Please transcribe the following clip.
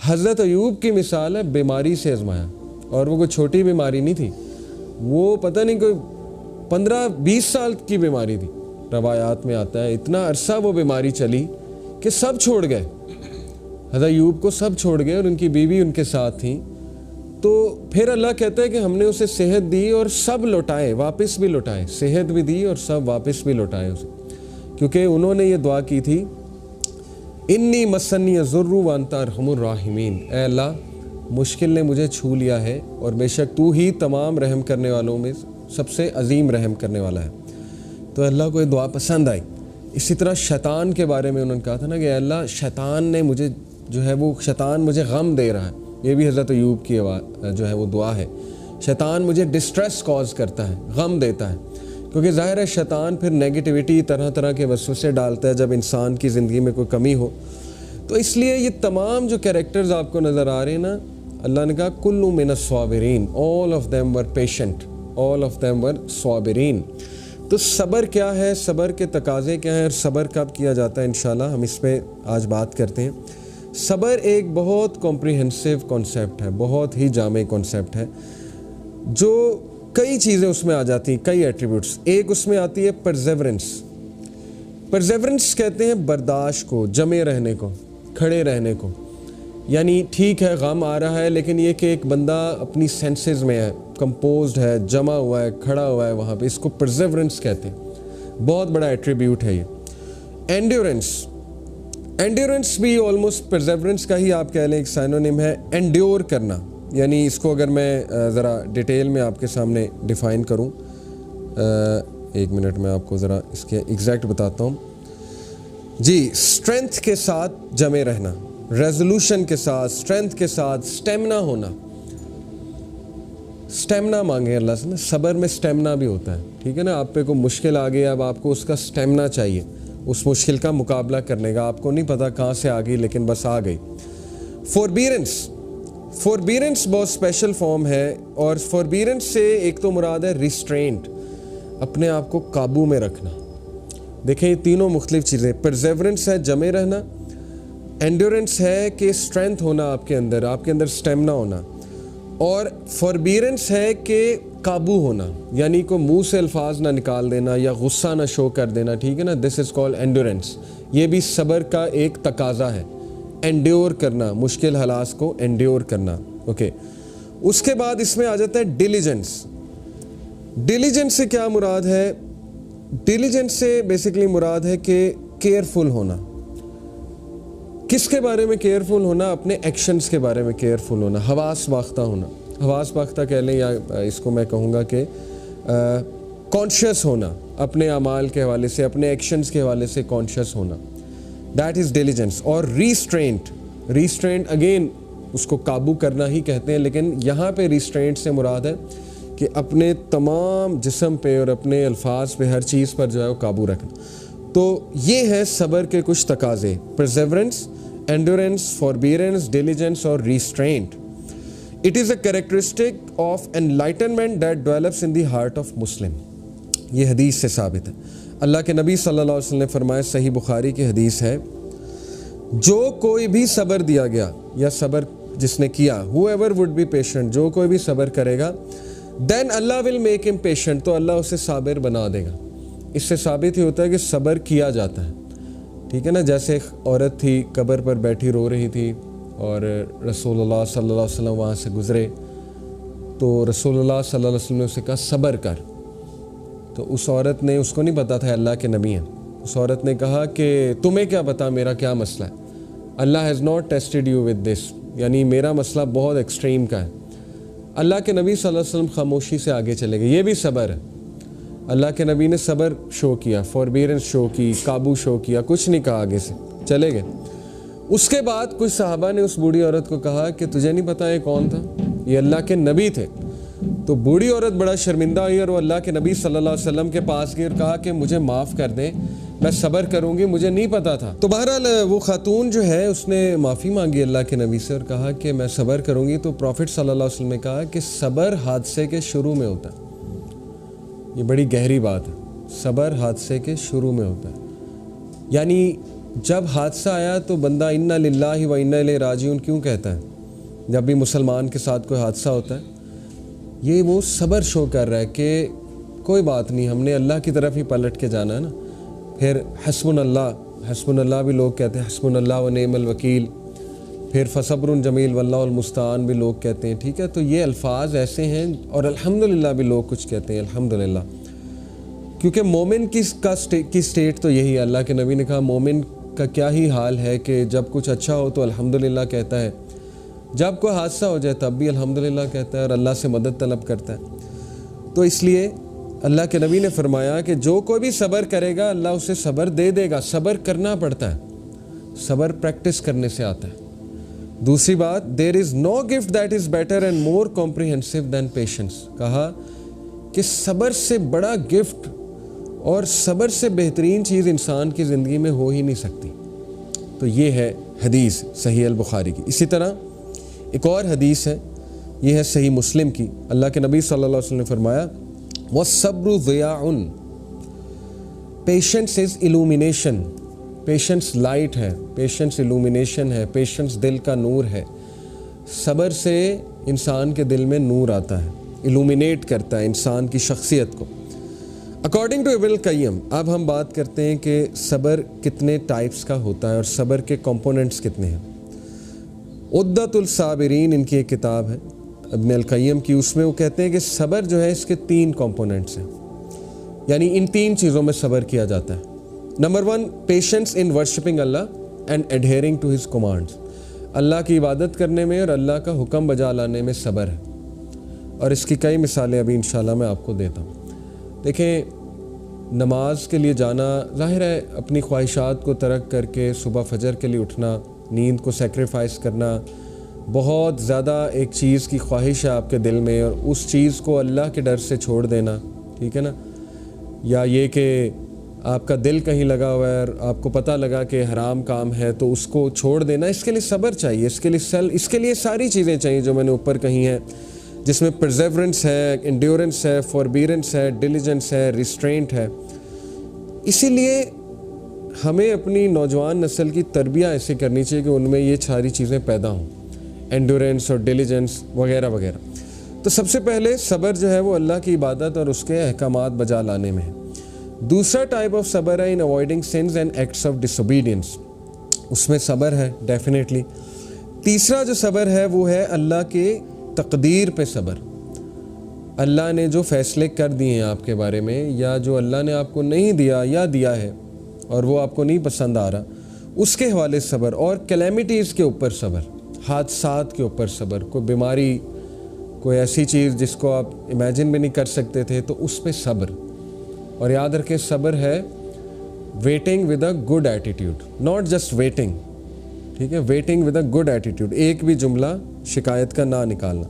حضرت ایوب کی مثال ہے بیماری سے آزمایا، اور وہ کوئی چھوٹی بیماری نہیں تھی، وہ پتہ نہیں کوئی 15-20 سال کی بیماری تھی، روایات میں آتا ہے اتنا عرصہ وہ بیماری چلی کہ سب چھوڑ گئے، حضرت ایوب کو سب چھوڑ گئے، اور ان کی بیوی ان کے ساتھ تھیں۔ تو پھر اللہ کہتا ہے کہ ہم نے اسے صحت دی اور سب لوٹائے، واپس بھی لوٹائے، صحت بھی دی اور سب واپس بھی لوٹائے اسے، کیونکہ انہوں نے یہ دعا کی تھی، انی مسنی الضر وانت ارحم الراحمین، اے اللہ مشکل نے مجھے چھو لیا ہے اور بے شک تو ہی تمام رحم کرنے والوں میں سب سے عظیم رحم کرنے والا ہے۔ تو اللہ کو یہ دعا پسند آئی۔ اسی طرح شیطان کے بارے میں انہوں نے کہا تھا نا کہ اے اللہ شیطان نے مجھے جو ہے وہ شیطان مجھے غم دے رہا ہے، یہ بھی حضرت ایوب کی جو ہے وہ دعا ہے، شیطان مجھے ڈسٹریس کاز کرتا ہے، غم دیتا ہے، کیونکہ ظاہر ہے شیطان پھر نیگیٹیوٹی طرح طرح کے وسوسے ڈالتا ہے جب انسان کی زندگی میں کوئی کمی ہو۔ تو اس لیے یہ تمام جو کریکٹرز آپ کو نظر آ رہے ہیں نا، اللہ نے کہا کل من الصابرین، all of them were patient, all of them were صابرین۔ تو صبر کیا ہے، صبر کے تقاضے کیا ہیں، اور صبر کب کیا جاتا ہے، انشاءاللہ ہم اس پہ آج بات کرتے ہیں۔ صبر ایک بہت کمپریہنسو کانسیپٹ ہے، بہت ہی جامع کانسیپٹ ہے، جو کئی چیزیں اس میں آ جاتی ہیں، کئی ایٹریبیوٹس۔ ایک اس میں آتی ہے پرزیورنس۔ پرزیورنس کہتے ہیں برداشت کو، جمے رہنے کو، کھڑے رہنے کو، یعنی ٹھیک ہے غم آ رہا ہے لیکن یہ کہ ایک بندہ اپنی سینسز میں ہے، کمپوزڈ ہے، جمع ہوا ہے، کھڑا ہوا ہے وہاں پہ، اس کو پرزیورنس کہتے ہیں، بہت بڑا ایٹریبیوٹ ہے یہ۔ اینڈیورنس بھی آلموسٹ پرزیورنس کا ہی آپ کہہ لیں ایک سائنونیم ہے، انڈیور کرنا، یعنی اس کو اگر میں ذرا ڈیٹیل میں آپ کے سامنے ڈیفائن کروں، ایک منٹ میں آپ کو ذرا اس کے ایگزیکٹ بتاتا ہوں جی۔ اسٹرینتھ کے ساتھ جمے رہنا، ریزولوشن کے ساتھ، اسٹرینتھ کے ساتھ، سٹیمنا ہونا، سٹیمنا مانگے اللہ سے نا، صبر میں سٹیمنا بھی ہوتا ہے، ٹھیک ہے نا، آپ پہ کوئی مشکل آ گئی، اب آپ کو اس کا سٹیمنا چاہیے، اس مشکل کا مقابلہ کرنے کا، آپ کو نہیں پتا کہاں سے آ گئی لیکن بس آ گئی۔ فوربیرنس بہت اسپیشل فارم ہے، اور فوربیرنس سے ایک تو مراد ہے ریسٹرینٹ، اپنے آپ کو قابو میں رکھنا۔ دیکھیں یہ تینوں مختلف چیزیں، پرزیورنس ہے جمے رہنا، اینڈیورنس ہے کہ اسٹرینتھ ہونا آپ کے اندر سٹیمنا ہونا، اور فوربیرنس ہے کہ قابو ہونا، یعنی کو منہ سے الفاظ نہ نکال دینا یا غصہ نہ شو کر دینا، ٹھیک ہے نا، دس از کال اینڈیورنس۔ یہ بھی صبر کا ایک تقاضا ہے، انڈیور کرنا، مشکل حالات کو انڈیور کرنا، اوکے۔ اس کے بعد اس میں آ جاتا ہے ڈیلیجنس۔ ڈیلیجنس سے کیا مراد ہے؟ ڈیلیجنس سے بیسیکلی مراد ہے کہ کیئرفل ہونا۔ کس کے بارے میں کیئرفل ہونا؟ اپنے ایکشنز کے بارے میں کیئرفل ہونا، حواس باختہ ہونا، حواس باختہ کہہ لیں، یا اس کو میں کہوں گا کہ کانشیس ہونا، اپنے اعمال کے حوالے سے، اپنے ایکشنز کے حوالے سے کانشیس ہونا، دیٹ از ڈیلیجنس۔ اور ریسٹرینٹ اگین اس کو قابو کرنا ہی کہتے ہیں، لیکن یہاں پہ ریسٹرینٹ سے مراد ہے کہ اپنے تمام جسم پہ اور اپنے الفاظ پہ، ہر چیز پر جو ہے وہ قابو رکھنا۔ تو یہ ہے صبر کے کچھ تقاضے، پرزیورنس، اینڈورنس، فوربیرنس، ڈیلیجنس اور restraint. It is a characteristic of enlightenment that develops in the heart of Muslim. یہ حدیث سے ثابت ہے، اللہ کے نبی صلی اللہ علیہ وسلم نے فرمایا، صحیح بخاری کی حدیث ہے، جو کوئی بھی صبر دیا گیا یا صبر جس نے کیا، whoever would be patient، جو کوئی بھی صبر کرے گا، then Allah will make him patient، تو اللہ اسے صابر بنا دے گا۔ اس سے ثابت ہی ہوتا ہے کہ صبر کیا جاتا ہے، ٹھیک ہے نا۔ جیسے ایک عورت تھی قبر پر بیٹھی رو رہی تھی، اور رسول اللہ صلی اللہ علیہ وسلم وہاں سے گزرے، تو رسول اللہ صلی اللہ علیہ وسلم نے اسے کہا صبر کر، تو اس عورت نے، اس کو نہیں پتا تھا اللہ کے نبی ہیں، اس عورت نے کہا کہ تمہیں کیا پتا میرا کیا مسئلہ ہے، اللہ has not tested you with this, یعنی میرا مسئلہ بہت ایکسٹریم کا ہے۔ اللہ کے نبی صلی اللہ علیہ وسلم خاموشی سے آگے چلے گئے، یہ بھی صبر ہے۔ اللہ کے نبی نے صبر شو کیا، فوربیرنس شو کی، قابو شو کیا، کچھ نہیں کہا، آگے سے چلے گئے۔ اس کے بعد کچھ صحابہ نے اس بوڑھی عورت کو کہا کہ تجھے نہیں پتا یہ کون تھا؟ یہ اللہ کے نبی تھے۔ تو بوڑھی عورت بڑا شرمندہ ہوئی اور وہ اللہ کے نبی صلی اللہ علیہ وسلم کے پاس گئی اور کہا کہ مجھے معاف کر دیں، میں صبر کروں گی، مجھے نہیں پتا تھا۔ تو بہرحال وہ خاتون جو ہے اس نے معافی مانگی اللہ کے نبی سے اور کہا کہ میں صبر کروں گی۔ تو پروفٹ صلی اللہ علیہ وسلم نے کہا کہ صبر حادثے کے شروع میں ہوتا ہے۔ یہ بڑی گہری بات ہے، صبر حادثے کے شروع میں ہوتا ہے، یعنی جب حادثہ آیا تو بندہ انا للہ و انا الیہ راجعون کیوں کہتا ہے؟ جب بھی مسلمان کے ساتھ کوئی حادثہ ہوتا ہے یہ وہ صبر شو کر رہا ہے کہ کوئی بات نہیں، ہم نے اللہ کی طرف ہی پلٹ کے جانا ہے نا۔ پھر حسبنا اللہ بھی لوگ کہتے ہیں، حسبنا اللہ و نعم الوکیل، پھر فصبر جمیل واللہ المستعان بھی لوگ کہتے ہیں، ٹھیک ہے۔ تو یہ الفاظ ایسے ہیں، اور الحمدللہ بھی لوگ کچھ کہتے ہیں، الحمدللہ، کیونکہ مومن کی سٹیٹ تو یہی ہے۔ اللہ کے نبی نے کہا مومن کا کیا ہی حال ہے کہ جب کچھ اچھا ہو تو الحمدللہ کہتا ہے، جب کوئی حادثہ ہو جائے تب بھی الحمدللہ کہتا ہے اور اللہ سے مدد طلب کرتا ہے۔ تو اس لیے اللہ کے نبی نے فرمایا کہ جو کوئی بھی صبر کرے گا اللہ اسے صبر دے دے گا۔ صبر کرنا پڑتا ہے، صبر پریکٹس کرنے سے آتا ہے۔ دوسری بات، there is no gift that is better and more comprehensive than patience, کہا کہ صبر سے بڑا گفٹ اور صبر سے بہترین چیز انسان کی زندگی میں ہو ہی نہیں سکتی۔ تو یہ ہے حدیث صحیح البخاری کی۔ اسی طرح ایک اور حدیث ہے، یہ ہے صحیح مسلم کی۔ اللہ کے نبی صلی اللہ علیہ وسلم نے فرمایا وَالصَّبْرُ ضِيَاءٌ، patience is illumination، patience light ہے، پیشنس illumination ہے، پیشنس دل کا نور ہے۔ صبر سے انسان کے دل میں نور آتا ہے، illuminate کرتا ہے انسان کی شخصیت کو۔ اکارڈنگ ٹو ابن القیم، اب ہم بات کرتے ہیں کہ صبر کتنے ٹائپس کا ہوتا ہے اور صبر کے کمپوننٹس کتنے ہیں۔ عدۃ الصابرین ان کی ایک کتاب ہے ابن القیم کی، اس میں وہ کہتے ہیں کہ صبر جو ہے اس کے 3 کمپوننٹس ہیں، یعنی ان 3 چیزوں میں صبر کیا جاتا ہے۔ نمبر 1، پیشنس ان ورشپنگ اللہ and adhering to his commands, اللہ کی عبادت کرنے میں اور اللہ کا حکم بجا لانے میں صبر ہے، اور اس کی کئی مثالیں ابھی انشاءاللہ میں آپ کو دیتا ہوں۔ دیکھیں، نماز کے لیے جانا ظاہر ہے، اپنی خواہشات کو ترک کر کے صبح فجر کے لیے اٹھنا، نیند کو سیکریفائس کرنا، بہت زیادہ ایک چیز کی خواہش ہے آپ کے دل میں اور اس چیز کو اللہ کے ڈر سے چھوڑ دینا، ٹھیک ہے نا، یا یہ کہ آپ کا دل کہیں لگا ہوا ہے اور آپ کو پتہ لگا کہ حرام کام ہے تو اس کو چھوڑ دینا، اس کے لیے صبر چاہیے، اس کے لیے ساری چیزیں چاہیے جو میں نے اوپر کہی ہیں، جس میں پرزیورنس ہے، انڈیورنس ہے، فوربیرنس ہے، ڈیلیجنس ہے، ریسٹرینٹ ہے۔ اسی لیے ہمیں اپنی نوجوان نسل کی تربیہ ایسے کرنی چاہیے کہ ان میں یہ ساری چیزیں پیدا ہوں، انڈیورنس اور ڈیلیجنس وغیرہ وغیرہ۔ تو سب سے پہلے صبر جو ہے وہ اللہ کی عبادت اور اس کے احکامات بجا لانے میں ہے۔ دوسرا ٹائپ آف صبر ہے in avoiding sins and acts of disobedience, اس میں صبر ہے ڈیفینیٹلی۔ تیسرا جو صبر ہے وہ ہے اللہ کے تقدیر پہ صبر، اللہ نے جو فیصلے کر دیے ہیں آپ کے بارے میں، یا جو اللہ نے آپ کو نہیں دیا یا دیا ہے اور وہ آپ کو نہیں پسند آ رہا، اس کے حوالے صبر، اور کلیمٹیز کے اوپر صبر، حادثات کے اوپر صبر، کوئی بیماری، کوئی ایسی چیز جس کو آپ امیجن بھی نہیں کر سکتے تھے تو اس پہ صبر۔ اور یاد رکھیں صبر ہے waiting with a good attitude, not just waiting, ٹھیک ہے، waiting with a good attitude, ایک بھی جملہ شکایت کا نہ نکالنا۔